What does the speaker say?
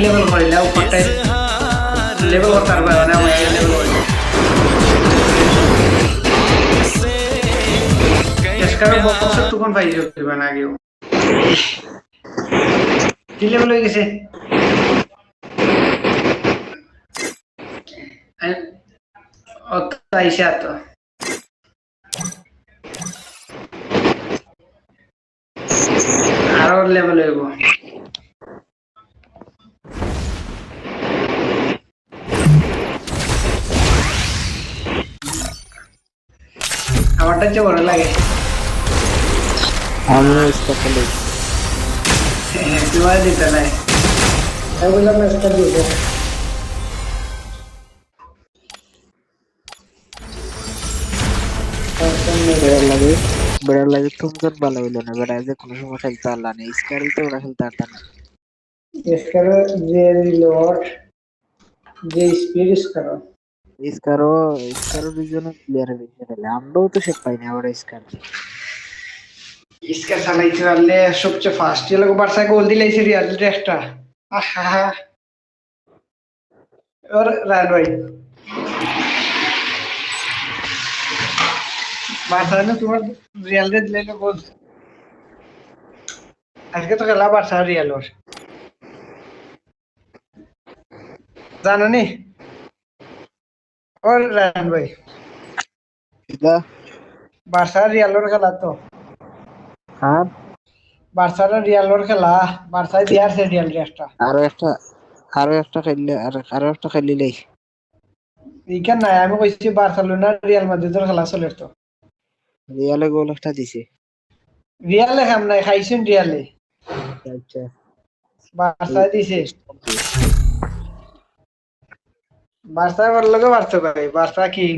level করিলা উপরটা level করতে পারবে না আমি লেভেল করি এসকার বক্স তখন পাই যাবে না আগেও কি লেভেল হয়ে গেছে আইসা তো আরো লেভেল হইব আমারটা চেয়ে বড় লাগে আমি স্কোরটা লই তোমার দিতে নাই আমি বললাম স্কোর দিব বেড়া লাগে তোমার ভালো হইলো না বেড়া যে কোনো সময় খেলতে পারলা না স্কারি তো ওরা খেলতে পারত না স্কোর যে রিলোড যে স্পিড স্কোর স্কারো দুজনে প্লেয়ার বেশি খেলে আমরাও তো সে পাই না আবার স্কার স্কোর চালাইতে পারলে সবচেয়ে ফার্স্ট এর লোক বারসা গোল দিলাইছে রিয়াল একটা আহা और रान भाई बारसा ने तुम्हार रियल रे दिले लो गोल আজকে তো খেলা বারসা রিয়াল ওর জানো নি और रान भाई এটা বারসা রিয়াল ওর খেলা তো হ্যাঁ বারসা রিয়াল ওর খেলা বারসা দিয়ার সে রিয়াল রে একটা আরো একটা খেললে আরো একটা খেলিলেই ইখান নাই আমি কইছি বার্সেলোনা রিয়াল মাদ্রিদের খেলা চলে তো রিয়ালে গোল একটা দিছে রিয়ালে খাম নাই খাইছেন রিয়ালে আচ্ছা বার্সা দিছে বার্সা বললো বার্সা ভাই বার্সা কিং